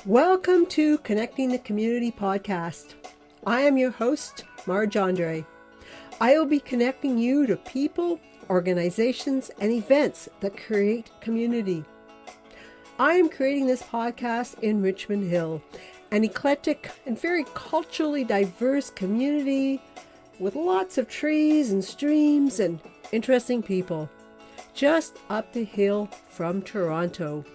Welcome to Connecting the Community podcast. I am your host, Marj Andre. I will be connecting you to people, organizations, and events that create community. I am creating this podcast in Richmond Hill, an eclectic and very culturally diverse community with lots of trees and streams and interesting people, just up the hill from Toronto.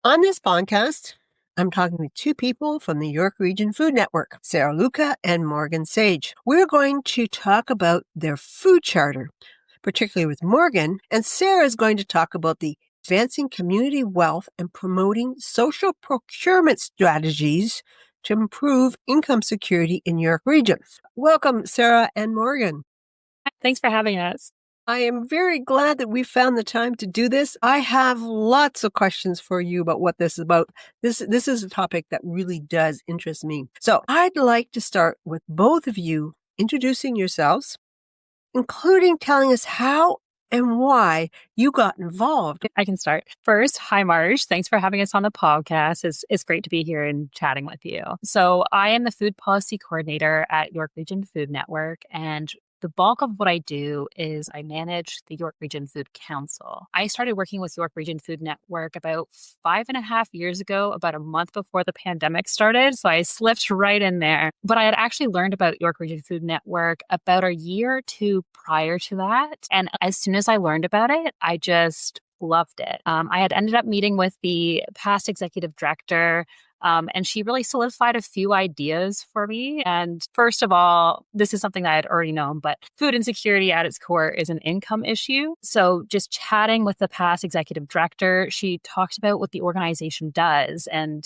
On this podcast, I'm talking with two people from the York Region Food Network, Sarah Luca and Morgan Sage. We're going to talk about their food charter, particularly with Morgan, and Sarah is going to talk about the advancing community wealth and promoting social procurement strategies to improve income security in York Region. Welcome, Sarah and Morgan. Thanks for having us. I am very glad that we found the time to do this. I have lots of questions for you about what this is about. This is a topic that really does interest me. So I'd like to start with both of you introducing yourselves, including telling us how and why you got involved. I can start. First, hi, Marj. Thanks for having us on the podcast. It's great to be here and chatting with you. So I am the food policy coordinator at York Region Food Network, and the bulk of what I do is I manage the York Region Food Council. I started working with York Region Food Network about 5.5 years ago, about a month before the pandemic started. So I slipped right in there. But I had actually learned about York Region Food Network about a year or two prior to that. And as soon as I learned about it, I just loved it. I had ended up meeting with the past executive director, and she really solidified a few ideas for me. And first of all, this is something that I had already known, but food insecurity at its core is an income issue. So just chatting with the past executive director, she talked about what the organization does and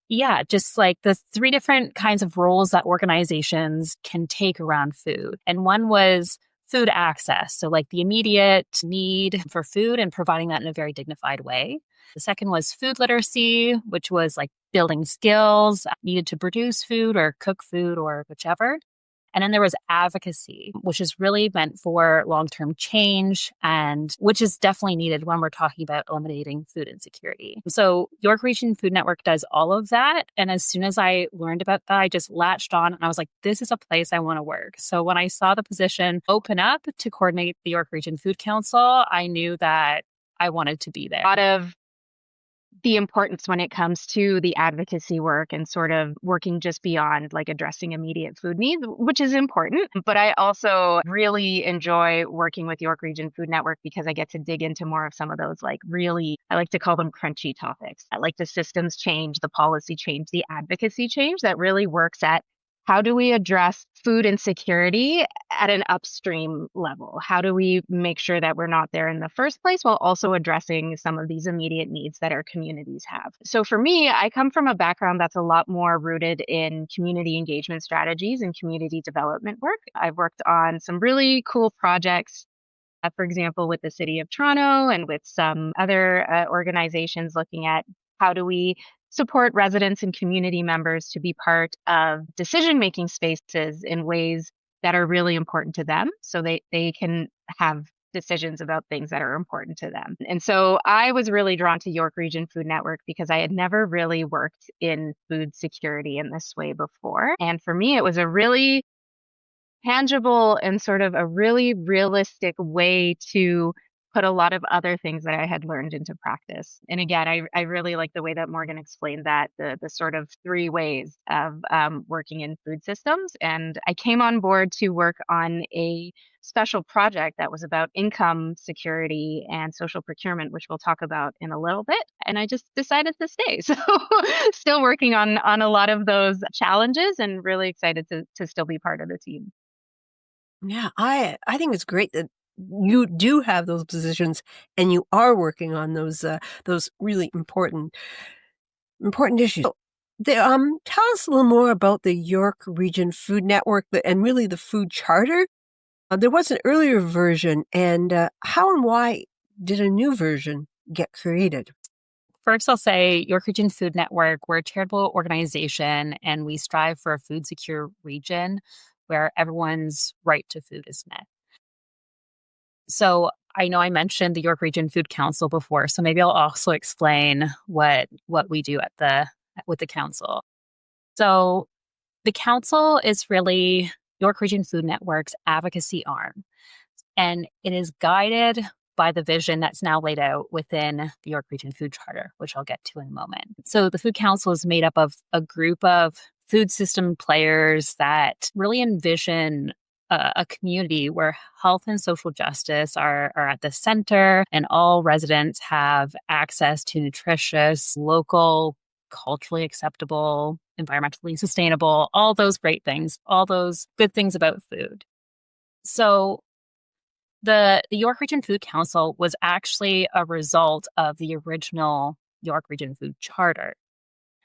yeah, just like the three different kinds of roles that organizations can take around food. And one was food access. So like the immediate need for food and providing that in a very dignified way. The second was food literacy, which was like building skills needed to produce food or cook food or whichever. And then there was advocacy, which is really meant for long-term change and which is definitely needed when we're talking about eliminating food insecurity. So York Region Food Network does all of that. And as soon as I learned about that, I just latched on and I was like, this is a place I want to work. So when I saw the position open up to coordinate the York Region Food Council, I knew that I wanted to be there. A lot of the importance when it comes to the advocacy work and sort of working just beyond like addressing immediate food needs, which is important. But I also really enjoy working with York Region Food Network because I get to dig into more of some of those like really, I like to call them crunchy topics. I like the systems change, the policy change, the advocacy change that really works at how do we address food insecurity at an upstream level? How do we make sure that we're not there in the first place while also addressing some of these immediate needs that our communities have? So for me, I come from a background that's a lot more rooted in community engagement strategies and community development work. I've worked on some really cool projects, for example, with the City of Toronto and with some other organizations looking at how do we support residents and community members to be part of decision-making spaces in ways that are really important to them so they can have decisions about things that are important to them. And so I was really drawn to York Region Food Network because I had never really worked in food security in this way before. And for me, it was a really tangible and sort of a really realistic way to put a lot of other things that I had learned into practice. And again, I really like the way that Morgan explained that, the sort of three ways of working in food systems. And I came on board to work on a special project that was about income security and social procurement, which we'll talk about in a little bit. And I just decided to stay. So still working on a lot of those challenges and really excited to still be part of the team. Yeah, I think it's great that you do have those positions and you are working on those really important issues. So, tell us a little more about the York Region Food Network and really the food charter. There was an earlier version, and how and why did a new version get created? First, I'll say York Region Food Network, we're a charitable organization and we strive for a food secure region where everyone's right to food is met. So I know I mentioned the York Region Food Council before, so maybe I'll also explain what we do with the council. So the council is really York Region Food Network's advocacy arm, and it is guided by the vision that's now laid out within the York Region Food Charter, which I'll get to in a moment. So the Food Council is made up of a group of food system players that really envision a community where health and social justice are at the center, and all residents have access to nutritious, local, culturally acceptable, environmentally sustainable, all those great things, all those good things about food. So the York Region Food Council was actually a result of the original York Region Food Charter.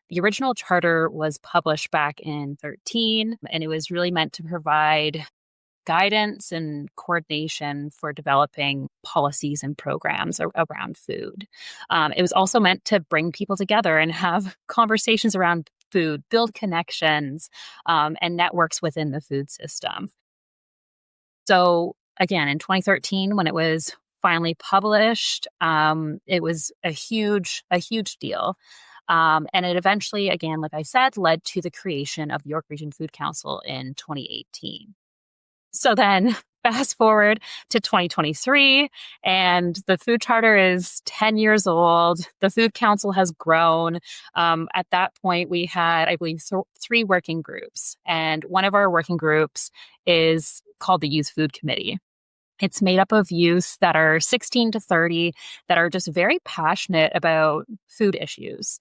The original charter was published back in 13, and it was really meant to provide guidance and coordination for developing policies and programs around food. It was also meant to bring people together and have conversations around food, build connections, and networks within the food system. So again, in 2013, when it was finally published, it was a huge deal. And it eventually, again, like I said, led to the creation of the York Region Food Council in 2018. So then fast forward to 2023, and the food charter is 10 years old. The Food Council has grown. At that point, we had, I believe, 3 working groups. And one of our working groups is called the Youth Food Committee. It's made up of youth that are 16 to 30 that are just very passionate about food issues.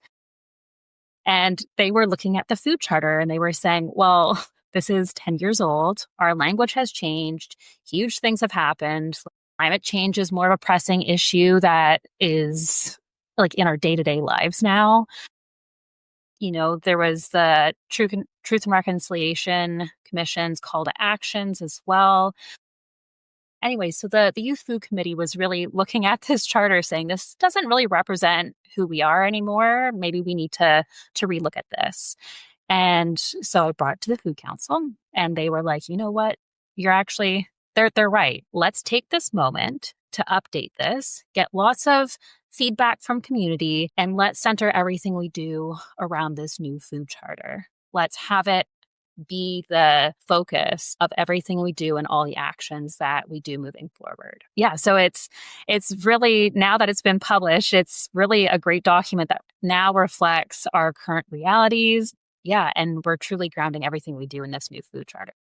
And they were looking at the food charter and they were saying, well, this is 10 years old. Our language has changed. Huge things have happened. Climate change is more of a pressing issue that is like in our day-to-day lives now. You know, there was the Truth and Reconciliation Commission's call to actions as well. Anyway, so the Youth Food Committee was really looking at this charter saying this doesn't really represent who we are anymore. Maybe we need to relook at this. And so I brought it to the Food Council and they were like, you know what? You're actually, they're right. Let's take this moment to update this, get lots of feedback from community, and let's center everything we do around this new food charter. Let's have it be the focus of everything we do and all the actions that we do moving forward. Yeah, so it's really, now that it's been published, it's really a great document that now reflects our current realities. Yeah, and we're truly grounding everything we do in this new food charter.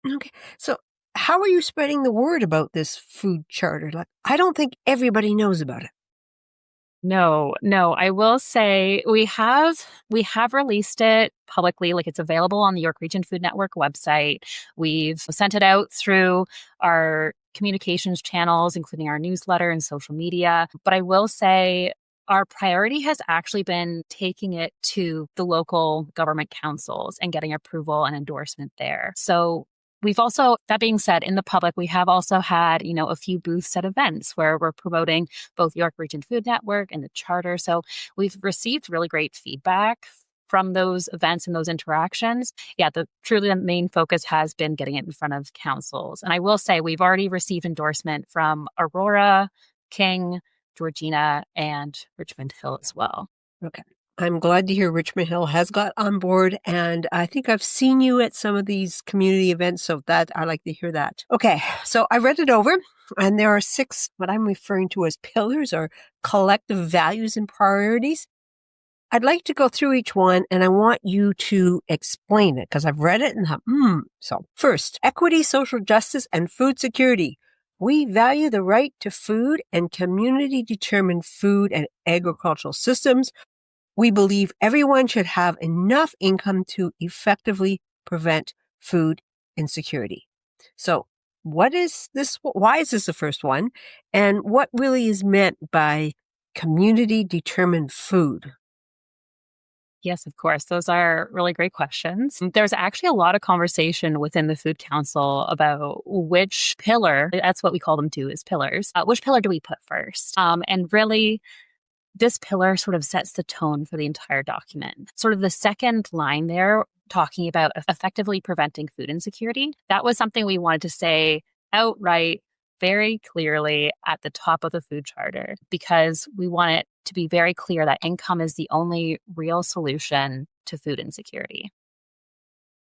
Okay, so how are you spreading the word about this food charter? Like, I don't think everybody knows about it. No, I will say we have released it publicly, like it's available on the York Region Food Network website. We've sent it out through our communications channels, including our newsletter and social media. But I will say our priority has actually been taking it to the local government councils and getting approval and endorsement there. So we've also, that being said, in the public, we have also had, a few booths at events where we're promoting both York Region Food Network and the charter. So we've received really great feedback from those events and those interactions. Yeah, truly the main focus has been getting it in front of councils. And I will say we've already received endorsement from Aurora, King, Georgina, and Richmond Hill as well. Okay. I'm glad to hear Richmond Hill has got on board, and I think I've seen you at some of these community events, so that I like to hear that. Okay, so I read it over, and there are 6, what I'm referring to as pillars or collective values and priorities. I'd like to go through each one, and I want you to explain it, because I've read it and thought, So first, equity, social justice, and food security. We value the right to food and community-determined food and agricultural systems. We believe everyone should have enough income to effectively prevent food insecurity. So what is this? Why is this the first one? And what really is meant by community-determined food? Yes, of course. Those are really great questions. There's actually a lot of conversation within the Food Council about which pillar, that's what we call them too, is pillars. Which pillar do we put first? And really, this pillar sort of sets the tone for the entire document. Sort of the second line there, talking about effectively preventing food insecurity, that was something we wanted to say outright very clearly at the top of the food charter because we want it to be very clear that income is the only real solution to food insecurity.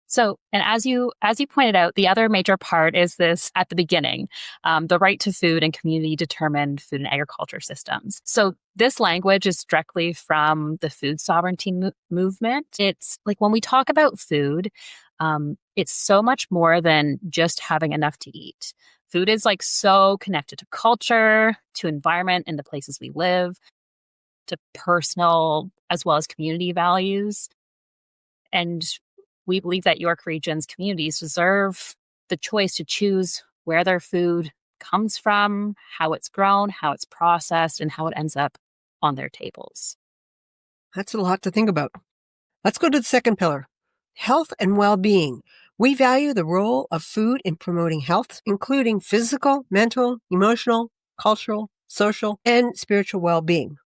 So, and as you pointed out, the other major part is this at the beginning, the right to food and community determined food and agriculture systems. So this language is directly from the food sovereignty movement. It's like when we talk about food, it's so much more than just having enough to eat. Food is like so connected to culture, to environment and the places we live, to personal as well as community values. And we believe that York Region's communities deserve the choice to choose where their food comes from, how it's grown, how it's processed, and how it ends up on their tables. That's a lot to think about. Let's go to the second pillar, health and well-being. We value the role of food in promoting health, including physical, mental, emotional, cultural, social, and spiritual well-being.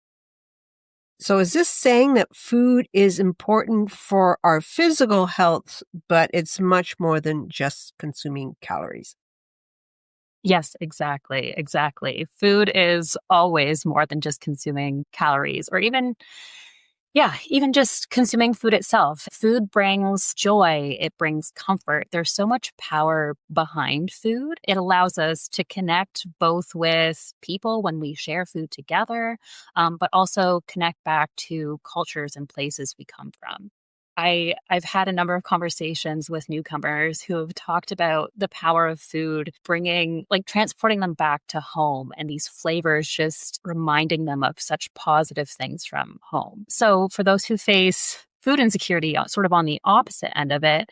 So is this saying that food is important for our physical health, but it's much more than just consuming calories? Yes, exactly. Exactly. Food is always more than just consuming calories or even just consuming food itself. Food brings joy. It brings comfort. There's so much power behind food. It allows us to connect both with people when we share food together, but also connect back to cultures and places we come from. I've had a number of conversations with newcomers who have talked about the power of food transporting them back to home and these flavors just reminding them of such positive things from home. So for those who face food insecurity, sort of on the opposite end of it,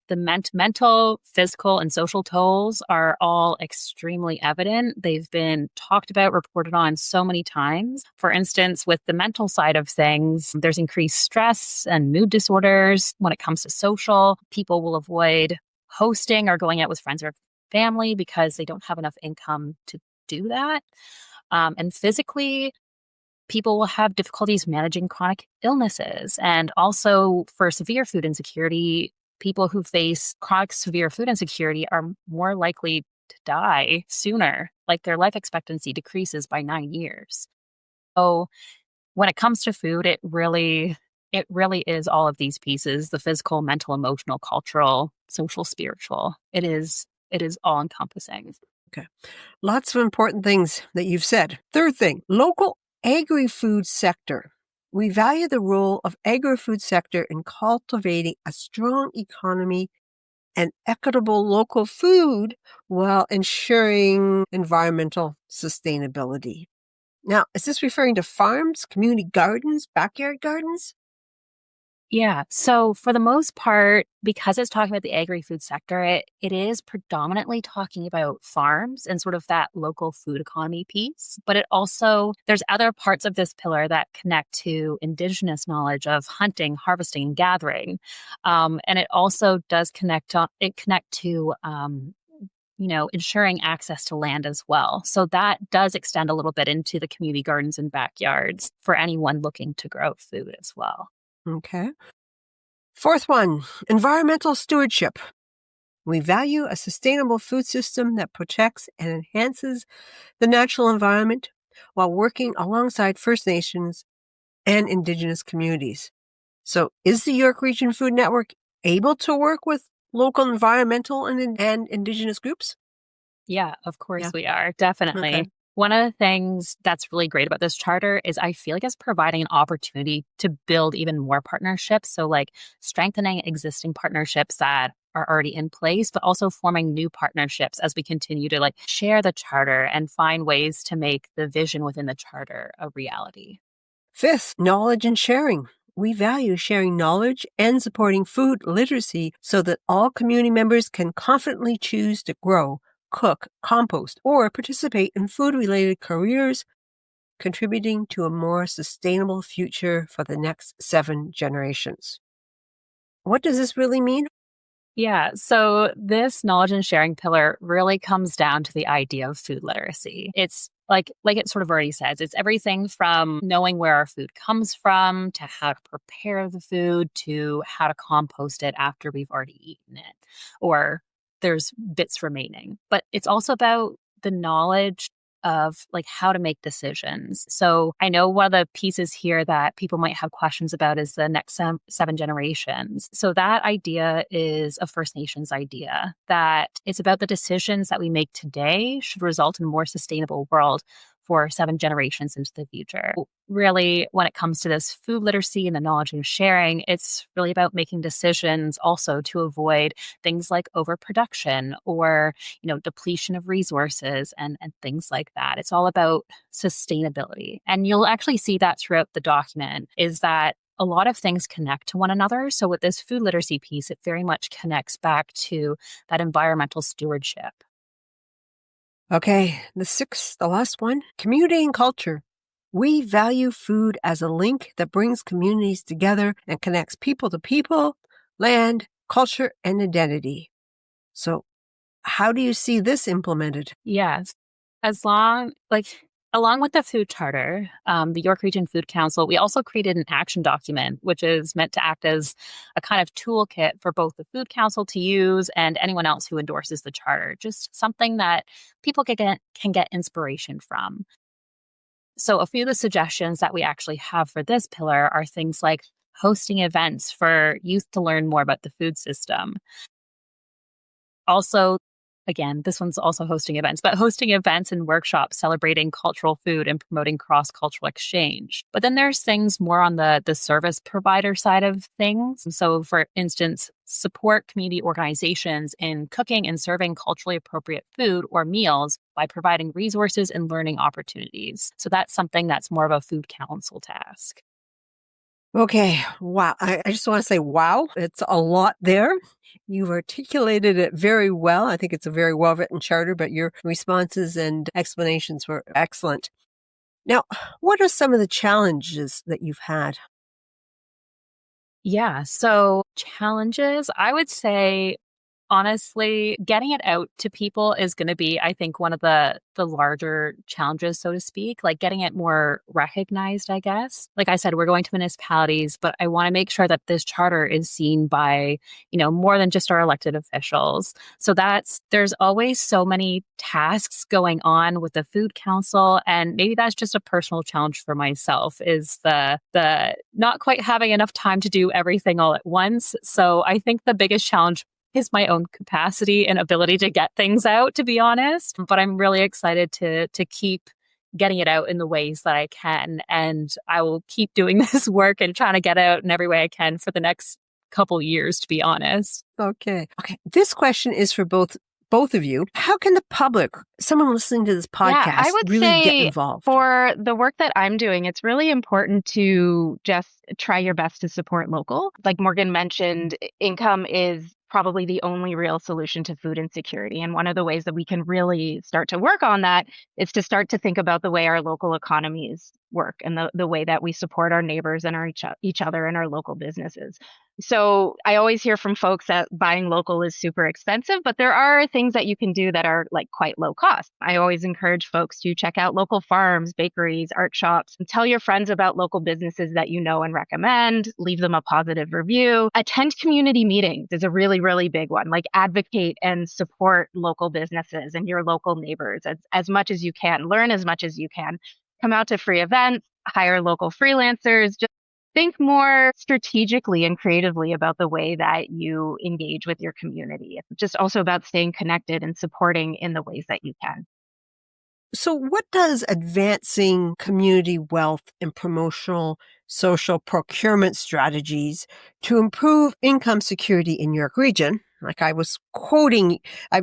the mental, physical, and social tolls are all extremely evident. They've been talked about, reported on so many times. For instance, with the mental side of things, there's increased stress and mood disorders. When it comes to social, people will avoid hosting or going out with friends or family because they don't have enough income to do that. And physically, people will have difficulties managing chronic illnesses. And also for severe food insecurity, people who face chronic severe food insecurity are more likely to die sooner. Like their life expectancy decreases by 9 years. So when it comes to food, it really is all of these pieces: the physical, mental, emotional, cultural, social, spiritual. It is all encompassing. Okay. Lots of important things that you've said. Third thing, local agri-food sector. We value the role of agri-food sector in cultivating a strong economy and equitable local food while ensuring environmental sustainability. Now, is this referring to farms, community gardens, backyard gardens? Yeah. So for the most part, because it's talking about the agri-food sector, it is predominantly talking about farms and sort of that local food economy piece. But there's other parts of this pillar that connect to Indigenous knowledge of hunting, harvesting, and gathering. And it also does connect to ensuring access to land as well. So that does extend a little bit into the community gardens and backyards for anyone looking to grow food as well. Okay. Fourth one, environmental stewardship. We value a sustainable food system that protects and enhances the natural environment while working alongside First Nations and Indigenous communities. So is the York Region Food Network able to work with local environmental and Indigenous groups? Yeah, of course Yeah. we are. Definitely. Okay. One of the things that's really great about this charter is I feel like it's providing an opportunity to build even more partnerships. So like strengthening existing partnerships that are already in place, but also forming new partnerships as we continue to like share the charter and find ways to make the vision within the charter a reality. Fifth, knowledge and sharing. We value sharing knowledge and supporting food literacy so that all community members can confidently choose to grow, cook, compost, or participate in food-related careers, contributing to a more sustainable future for the next 7 generations. What does this really mean? Yeah, so this knowledge and sharing pillar really comes down to the idea of food literacy. It's like it sort of already says, it's everything from knowing where our food comes from to how to prepare the food to how to compost it after we've already eaten it or there's bits remaining. But it's also about the knowledge of like how to make decisions. So I know one of the pieces here that people might have questions about is the next seven generations. So that idea is a First Nations idea, that it's about the decisions that we make today should result in a more sustainable world for 7 generations into the future. Really, when it comes to this food literacy and the knowledge and sharing, it's really about making decisions also to avoid things like overproduction or, depletion of resources and things like that. It's all about sustainability. And you'll actually see that throughout the document is that a lot of things connect to one another. So with this food literacy piece, it very much connects back to that environmental stewardship. Okay, the last one, community and culture. We value food as a link that brings communities together and connects people to people, land, culture, and identity. So how do you see this implemented? Yes. Along with the food charter, the York Region Food Council, we also created an action document, which is meant to act as a kind of toolkit for both the Food Council to use and anyone else who endorses the charter. Just something that people can get inspiration from. So a few of the suggestions that we actually have for this pillar are things like hosting events for youth to learn more about the food system. Also, again, this one's also hosting events, but hosting events and workshops celebrating cultural food and promoting cross-cultural exchange. But then there's things more on the service provider side of things. So for instance, support community organizations in cooking and serving culturally appropriate food or meals by providing resources and learning opportunities. So that's something that's more of a food council task. Okay, wow. I just want to say, wow, it's a lot there. You've articulated it very well. I think it's a very well-written charter, but your responses and explanations were excellent. Now, what are some of the challenges that you've had? Yeah, so challenges, I would say, honestly, getting it out to people is going to be, I think, one of the larger challenges, so to speak, like getting it more recognized, I guess. Like I said, we're going to municipalities, but I want to make sure that this charter is seen by, more than just our elected officials. So there's always so many tasks going on with the food council. And maybe that's just a personal challenge for myself is the not quite having enough time to do everything all at once. So I think the biggest challenge is my own capacity and ability to get things out, to be honest. But I'm really excited to keep getting it out in the ways that I can. And I will keep doing this work and trying to get out in every way I can for the next couple years, to be honest. Okay. This question is for both of you. How can the public, someone listening to this podcast, I would really say get involved? For the work that I'm doing, it's really important to just try your best to support local. Like Morgan mentioned, income is probably the only real solution to food insecurity. And one of the ways that we can really start to work on that is to start to think about the way our local economies work and the way that we support our neighbors and each other and our local businesses. So I always hear from folks that buying local is super expensive, but there are things that you can do that are like quite low cost. I always encourage folks to check out local farms, bakeries, art shops, and tell your friends about local businesses that you know and recommend, leave them a positive review. Attend community meetings is a really, really big one. Like advocate and support local businesses and your local neighbors as much as you can. Learn as much as you can. Come out to free events, hire local freelancers, just think more strategically and creatively about the way that you engage with your community. It's just also about staying connected and supporting in the ways that you can. So what does advancing community wealth and promotional social procurement strategies to improve income security in York Region, like I was quoting, I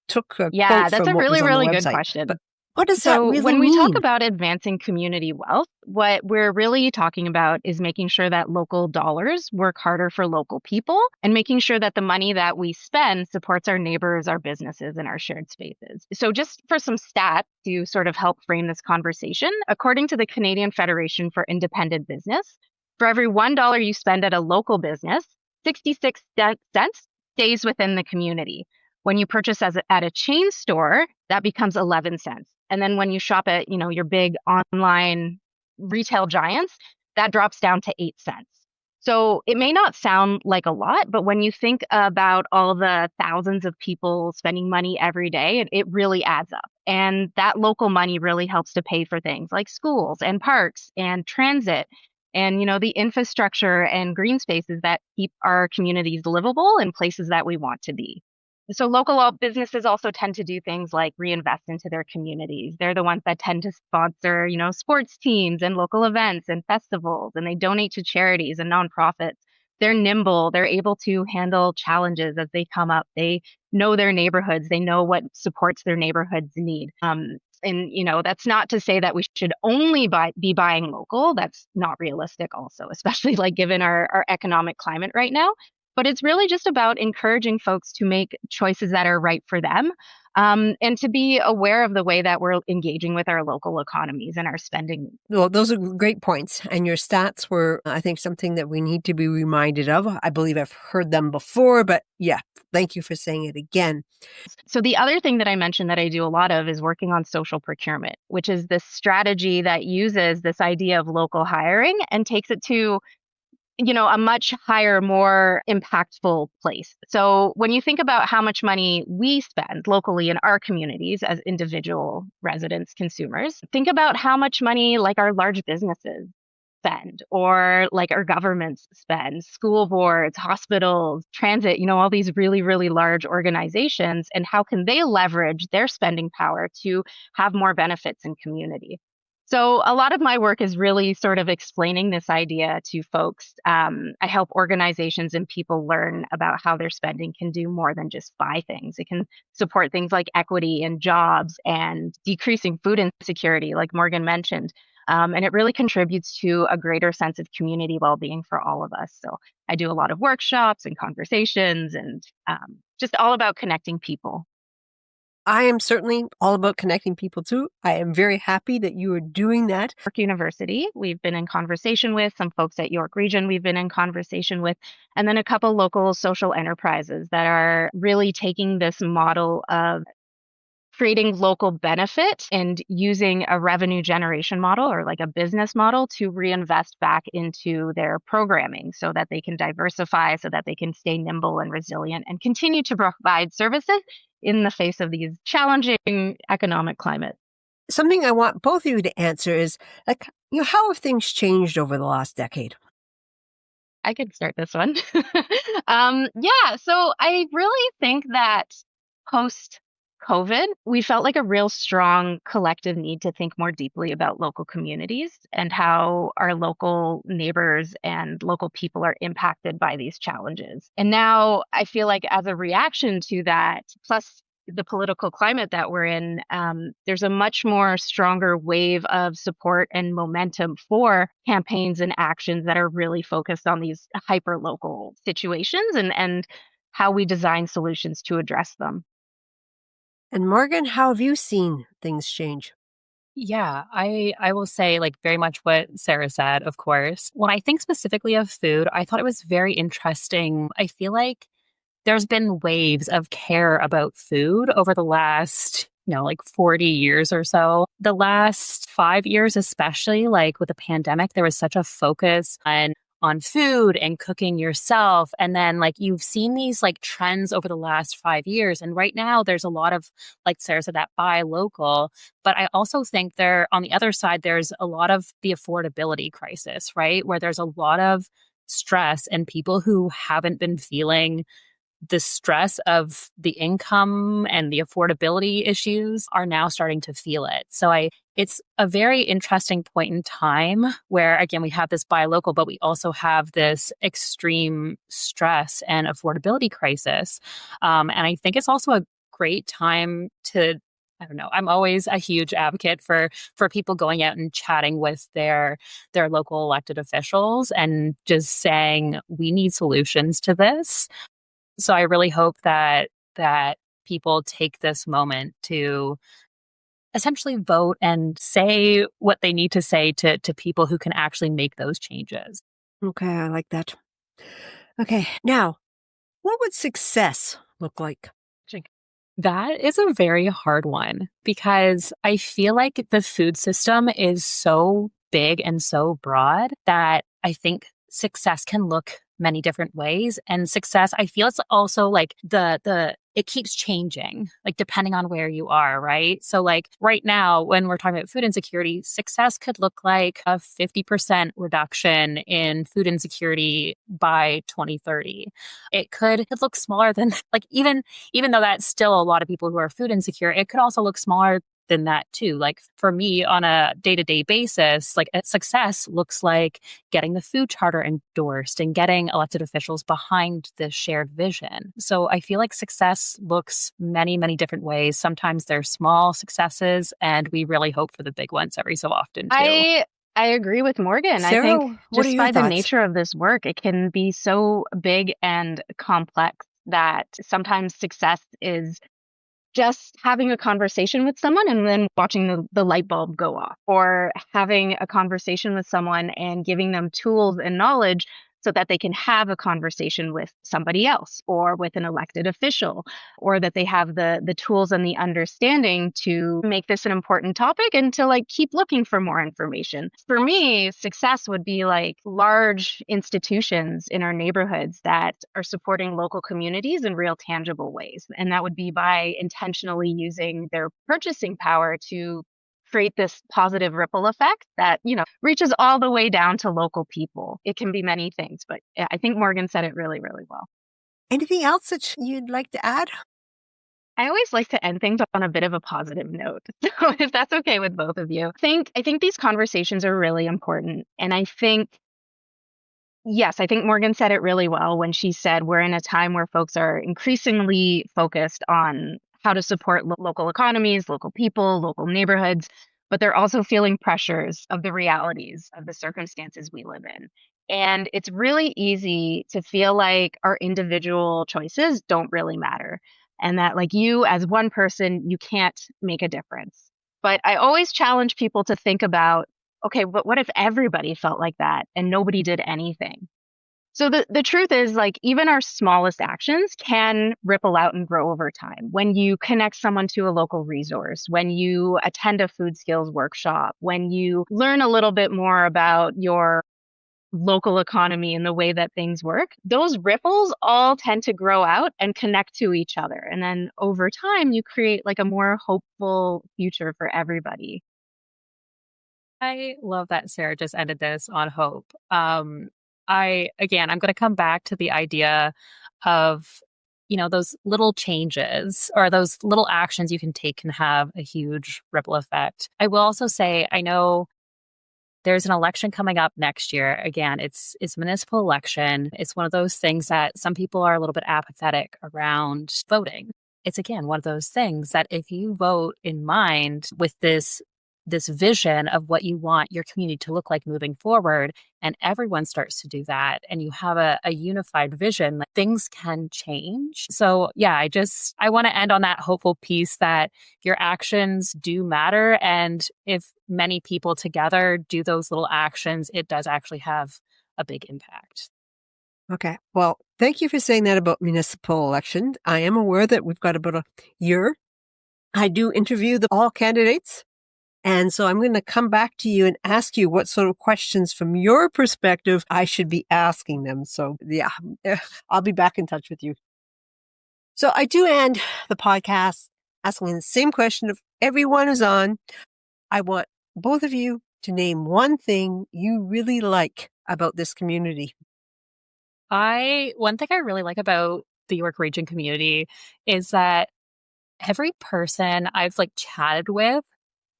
took a quote That's from a what was really, on the really good website, question. but what does that So really when we talk mean? about advancing community wealth, what we're really talking about is making sure that local dollars work harder for local people and making sure that the money that we spend supports our neighbors, our businesses, and our shared spaces. So just for some stats to sort of help frame this conversation, according to the Canadian Federation for Independent Business, for every $1 you spend at a local business, 66 cents stays within the community. When you purchase at a chain store, that becomes 11 cents. And then when you shop at, your big online retail giants, that drops down to 8 cents. So it may not sound like a lot, but when you think about all the thousands of people spending money every day, it really adds up. And that local money really helps to pay for things like schools and parks and transit and, the infrastructure and green spaces that keep our communities livable and places that we want to be. So local businesses also tend to do things like reinvest into their communities. They're the ones that tend to sponsor, sports teams and local events and festivals, and they donate to charities and nonprofits. They're nimble. They're able to handle challenges as they come up. They know their neighborhoods. They know what supports their neighborhoods need. And that's not to say that we should only be buying local. That's not realistic also, especially like given our economic climate right now. But it's really just about encouraging folks to make choices that are right for them, and to be aware of the way that we're engaging with our local economies and our spending. Well, those are great points. And your stats were, I think, something that we need to be reminded of. I believe I've heard them before, but yeah, thank you for saying it again. So the other thing that I mentioned that I do a lot of is working on social procurement, which is this strategy that uses this idea of local hiring and takes it to a much higher, more impactful place. So when you think about how much money we spend locally in our communities as individual residents, consumers, think about how much money like our large businesses spend or like our governments spend, school boards, hospitals, transit, all these really, really large organizations, and how can they leverage their spending power to have more benefits in community. So a lot of my work is really sort of explaining this idea to folks. I help organizations and people learn about how their spending can do more than just buy things. It can support things like equity and jobs and decreasing food insecurity, like Morgan mentioned. And it really contributes to a greater sense of community well-being for all of us. So I do a lot of workshops and conversations and just all about connecting people. I am certainly all about connecting people too. I am very happy that you are doing that. York University, we've been in conversation with some folks at York Region, we've been in conversation with, and then a couple local social enterprises that are really taking this model of creating local benefit and using a revenue generation model or like a business model to reinvest back into their programming so that they can diversify, so that they can stay nimble and resilient and continue to provide services in the face of these challenging economic climate. Something I want both of you to answer is, like, how have things changed over the last decade? I could start this one. Yeah, so I really think that post COVID, we felt like a real strong collective need to think more deeply about local communities and how our local neighbors and local people are impacted by these challenges. And now I feel like as a reaction to that, plus the political climate that we're in, there's a much more stronger wave of support and momentum for campaigns and actions that are really focused on these hyper local situations and how we design solutions to address them. And Morgan, how have you seen things change? Yeah, I will say like very much what Sarah said, of course. When I think specifically of food, I thought it was very interesting. I feel like there's been waves of care about food over the last, like 40 years or so. The last 5 years, especially like with the pandemic, there was such a focus on food and cooking yourself. And then like you've seen these like trends over the last 5 years. And right now there's a lot of, like Sarah said, that buy local. But I also think on the other side, there's a lot of the affordability crisis, right? Where there's a lot of stress and people who haven't been feeling the stress of the income and the affordability issues are now starting to feel it. So it's a very interesting point in time where, again, we have this buy local, but we also have this extreme stress and affordability crisis. And I think it's also a great time to, I don't know, I'm always a huge advocate for people going out and chatting with their local elected officials and just saying, we need solutions to this. So I really hope that people take this moment to essentially vote and say what they need to say to people who can actually make those changes. Okay, I like that. Okay, now, what would success look like? That is a very hard one because I feel like the food system is so big and so broad that I think success can look many different ways. And success, I feel it's also like it keeps changing, like depending on where you are, right? So like right now, when we're talking about food insecurity, success could look like a 50% reduction in food insecurity by 2030. It could look smaller than like even though that's still a lot of people who are food insecure, it could also look smaller than that too. Like for me on a day-to-day basis, like success looks like getting the food charter endorsed and getting elected officials behind this shared vision. So I feel like success looks many, many different ways. Sometimes they're small successes and we really hope for the big ones every so often too. I agree with Morgan. I Sarah, think what are just your by the thoughts? nature of this work, it can be so big and complex that sometimes success is just having a conversation with someone and then watching the light bulb go off, or having a conversation with someone and giving them tools and knowledge so that they can have a conversation with somebody else or with an elected official, or that they have the tools and the understanding to make this an important topic and to like keep looking for more information. For me, success would be like large institutions in our neighborhoods that are supporting local communities in real tangible ways. And that would be by intentionally using their purchasing power to create this positive ripple effect that, reaches all the way down to local people. It can be many things, but I think Morgan said it really, really well. Anything else that you'd like to add? I always like to end things on a bit of a positive note. So if that's okay with both of you, I think these conversations are really important. And yes, I think Morgan said it really well when she said we're in a time where folks are increasingly focused on how to support local economies, local people, local neighborhoods, but they're also feeling pressures of the realities of the circumstances we live in. And it's really easy to feel like our individual choices don't really matter, and that, like, you as one person, you can't make a difference. But I always challenge people to think about, okay, but what if everybody felt like that and nobody did anything? So the truth is, like, even our smallest actions can ripple out and grow over time. When you connect someone to a local resource, when you attend a food skills workshop, when you learn a little bit more about your local economy and the way that things work, those ripples all tend to grow out and connect to each other. And then over time, you create like a more hopeful future for everybody. I love that Sarah just ended this on hope. I'm going to come back to the idea of, those little changes or those little actions you can take can have a huge ripple effect. I will also say, I know there's an election coming up next year. Again, it's municipal election. It's one of those things that some people are a little bit apathetic around voting. It's again one of those things that if you vote in mind with this vision of what you want your community to look like moving forward, and everyone starts to do that, and you have a unified vision, like, things can change. So yeah, I want to end on that hopeful piece that your actions do matter. And if many people together do those little actions, it does actually have a big impact. Okay. Well, thank you for saying that about municipal election. I am aware that we've got about a year. I do interview all candidates. And so I'm going to come back to you and ask you what sort of questions from your perspective I should be asking them. So yeah, I'll be back in touch with you. So I do end the podcast asking the same question of everyone who's on. I want both of you to name one thing you really like about this community. One thing I really like about the York Region community is that every person I've chatted with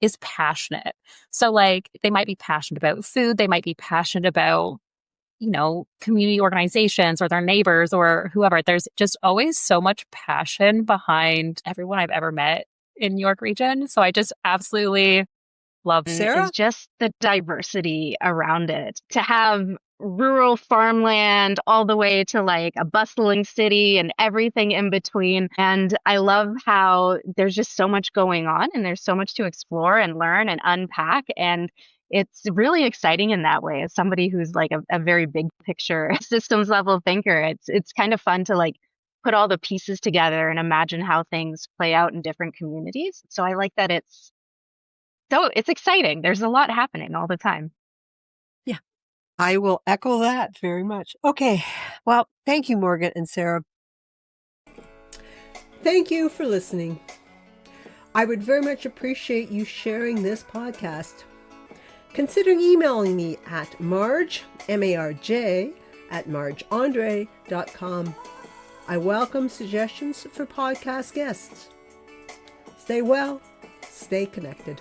is passionate. So they might be passionate about food. They might be passionate about, community organizations or their neighbors or whoever. There's just always so much passion behind everyone I've ever met in York Region. So I just absolutely love Sarah? Is just the diversity around it. To have rural farmland all the way to like a bustling city and everything in between. And I love how there's just so much going on and there's so much to explore and learn and unpack. And it's really exciting in that way. As somebody who's like a very big picture systems level thinker, it's kind of fun to like put all the pieces together and imagine how things play out in different communities. So I like that it's exciting. There's a lot happening all the time. Yeah. I will echo that very much. Okay. Well, thank you, Morgan and Sarah. Thank you for listening. I would very much appreciate you sharing this podcast. Consider emailing me at Marj, M-A-R-J, at marjandre.com. I welcome suggestions for podcast guests. Stay well, stay connected.